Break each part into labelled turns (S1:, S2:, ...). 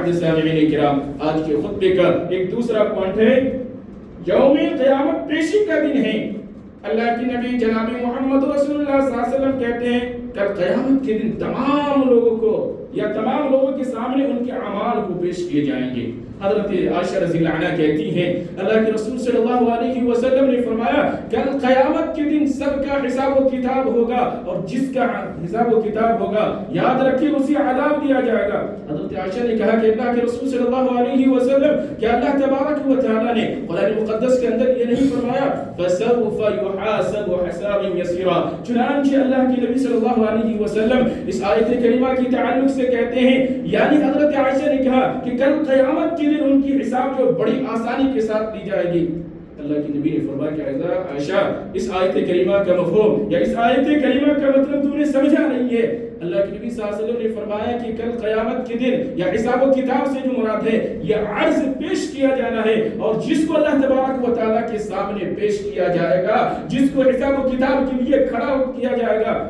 S1: بعد سامعین کرام، آج کے خطبے کا ایک دوسرا پوائنٹ ہے یوم قیامت پیشی کا دن ہے۔ اللہ کے نبی جناب محمد رسول اللہ صلی اللہ علیہ وسلم کہتے ہیں کل قیامت کے دن تمام لوگوں کو یا تمام لوگوں کے سامنے ان کے اعمال کو پیش کیے جائیں گے۔ حضرت عائشہ رضی اللہ عنہا کہتی ہیں اللہ کے رسول صلی اللہ علیہ وسلم نے فرمایا کل قیامت کے دن سب کا حساب و کتاب ہوگا، اور جس کا حساب و کتاب ہوگا یاد رکھیے اسے عذاب دیا جائے گا۔ حضرت عائشہ نے کہا کہ اللہ کے رسول صلی اللہ علیہ وسلم کہ اللہ تبارک و تعالی نے قرآن مقدس کے اندر یہ نہیں فرمایا فسوف يحاسب حسابا يسيرا؟ چنانچہ اللہ کے نبی صلی اللہ علیہ وسلم اس آیت کریمہ کی تعلق سے کہتے ہیں، یعنی حضرت عائشہ نے کہا کہ کل قیامت کے دن ان کی حساب جو بڑی آسانی کے ساتھ لی جائے گی۔ اللہ کے نبی نے فرمایا کہ عائشہ اس آیت کریمہ کا مفہوم یا اس آیت کریمہ کا مطلب تم نے سمجھا نہیں ہے۔ اللہ کے نبی صلی اللہ علیہ وسلم نے فرمایا کہ کل قیامت کے دن یا حساب و کتاب سے جو مراد ہے یہ عرض پیش کیا جانا ہے، اور جس کو اللہ تبارک و تعالیٰ کے سامنے پیش کیا جائے گا، جس کو حساب و کتاب کے لیے کھڑا کیا جائے گا،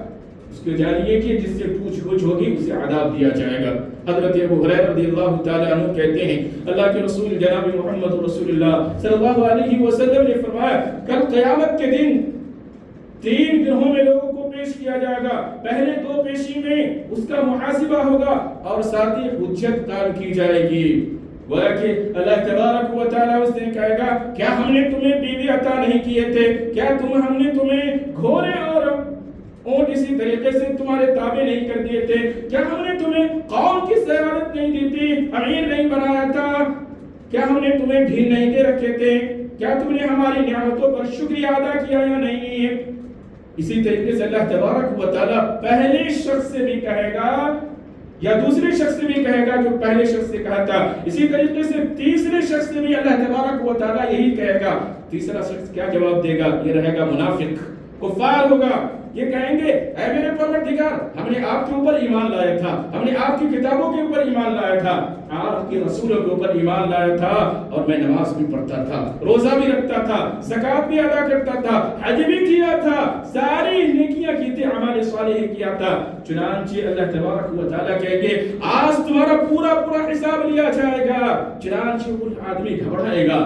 S1: اس کو جانیے کہ جس سے پوچھ گچھ ہوگی اسے عذاب دیا جائے گا۔ حضرت ابو ہریرہ رضی اللہ تعالی عنہ کہتے ہیں اللہ کے رسول جناب محمد رسول اللہ صلی اللہ علیہ وسلم نے فرمایا کل قیامت کے دن 3 گروہوں میں لوگوں کو پیش کیا جائے گا۔ پہلے 2 پیشی میں اس کا محاسبہ ہوگا اور ساتھ ہی حجت قائم کی جائے گی۔ گویا کہ اللہ تبارک و تعالیٰ اس دن کہے گا کیا ہم نے تمہیں بیوی عطا نہیں کیے تھے؟ کیا ہم نے تمہیں گھوڑے اور اونٹ اسی طریقے سے تمہارے تابع نہیں کر دیے تھے؟ کیا ہم نے تمہیں قوم کی سعادت نہیں دی تھی، امیر نہیں بنایا تھا؟ کیا ہم نے تمہیں ڈھیل نہیں دے رکھے تھے؟ کیا تم نے ہماری نعمتوں پر شکریہ ادا کیا یا نہیں؟ اسی طریقے سے اللہ تبارک و تعالیٰ پہلے شخص سے بھی کہے گا یا دوسرے شخص سے بھی کہے گا جو پہلے شخص سے کہا تھا، اسی طریقے سے تیسرے شخص سے بھی اللہ تبارک و تعالیٰ یہی کہے گا۔ تیسرا شخص کیا جواب دے گا؟ یہ رہے گا منافق، کفار ہوگا۔ یہ کہیں گے اے میرے پروردگار ہم نے آپ کے اوپر ایمان لایا تھا، ہم نے آپ کی کتابوں کے اوپر ایمان لایا تھا، آپ کے رسولوں کے اوپر ایمان لایا تھا، اور میں نماز بھی پڑھتا تھا، روزہ بھی رکھتا تھا، زکوٰۃ بھی ادا کرتا تھا، حج بھی کیا تھا، ساری نیکیاں کی تھی، اعمال صالحہ کیا تھا۔ چنانچہ اللہ تبارک و تعالیٰ کہیں گے آج تمہارا پورا حساب لیا جائے گا۔ چنانچہ وہ آدمی گھبرائے گا،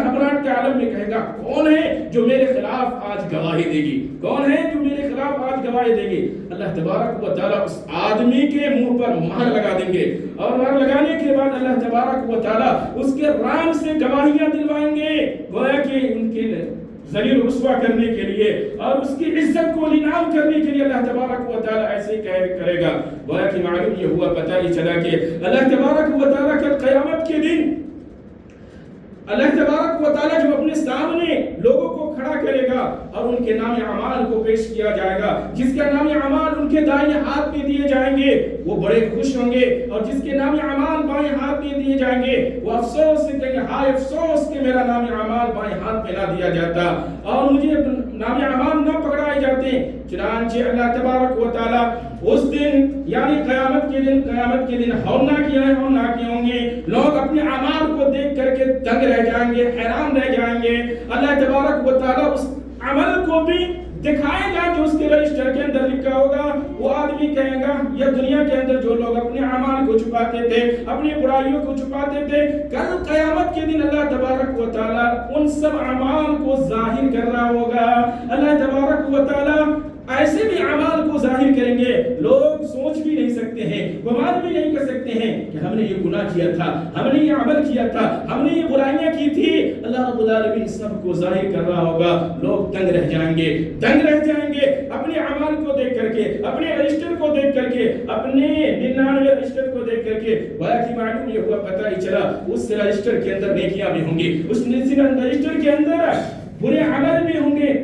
S1: گھبراہٹ کے عالم میں کہے گا کون ہے جو میرے خلاف آج گواہی دے گی؟ کون ہے جو میرے خلاف آج گواہی دے گی؟ اللہ تبارک و تعالیٰ اس آدمی کے منہ پر مہر لگا دیں گے، اور مہر لگانے کے بعد اللہ تبارک و تعالیٰ اس کے رام سے گواہیاں دلوائیں گے، گویا کہ ان کے ذلیل و رسوا کرنے کے لیے اور اس کی عزت کو نیلام کرنے کے لیے اللہ تبارک و تعالیٰ ایسے کرے گا۔ گویا کہ معلوم یہ ہوا، پتہ ہی چلا کہ اللہ تبارک و تعالیٰ کل قیامت کے دن اللہ تبارک و تعالیٰ جب اپنے سامنے لوگوں کو کھڑا کرے گا اور ان کے نام اعمال کو پیش کیا جائے گا، جس کا نام اعمال ان کے دائیں ہاتھ پہ دیے جائیں گے وہ بڑے خوش ہوں گے، اور جس کے نام اعمال بائیں ہاتھ پہ دیے جائیں گے وہ افسوس سے کہیں گے ہائے افسوس کہ میرا نام اعمال بائیں ہاتھ پہ نہ دیا جاتا اور مجھے نام اعمال نہ پکڑائے جاتے۔ چنانچہ اللہ تبارک و تعالیٰ اس دن یعنی قیامت کے دن ہولناکی ہوں گے، لوگ اپنے اعمال کو دیکھ کر کے دنگ رہ جائیں گے، حیران رہ جائیں گے۔ اللہ تبارک و تعالیٰ اس عمل کو بھی دکھائے گا جو اس کے رجسٹر کے اندر لکھا ہوگا۔ وہ آدمی کہے گا یا دنیا کے اندر جو لوگ اپنے اعمال کو چھپاتے تھے، اپنی برائیوں کو چھپاتے تھے، کل قیامت کے دن اللہ تبارک و تعالیٰ ان سب اعمال کو ظاہر کر رہا ہوگا۔ اللہ تبارک و تعالیٰ ایسے بھی اعمال کو ظاہر کریں گے لوگ سوچ بھی نہیں سکتے ہیں، گمان بھی نہیں کر سکتے ہیں کہ ہم نے یہ گناہ کیا تھا، ہم نے یہ عمل کیا تھا، ہم نے یہ برائیاں کی تھی۔ اللہ رب العالمین سب کو ظاہر کر رہا ہوگا، لوگ دنگ رہ جائیں گے اپنے اعمال کو دیکھ کر کے، اپنے رجسٹر کو دیکھ کر کے، اپنے 99 رجسٹر کو دیکھ کر کے۔ گویا کہ معلوم یہ ہوا، پتہ ہی چلا اس رجسٹر کے اندر نیکیاں بھی ہوں گی، اس رجسٹر کے اندر برے عمل بھی ہوں گے۔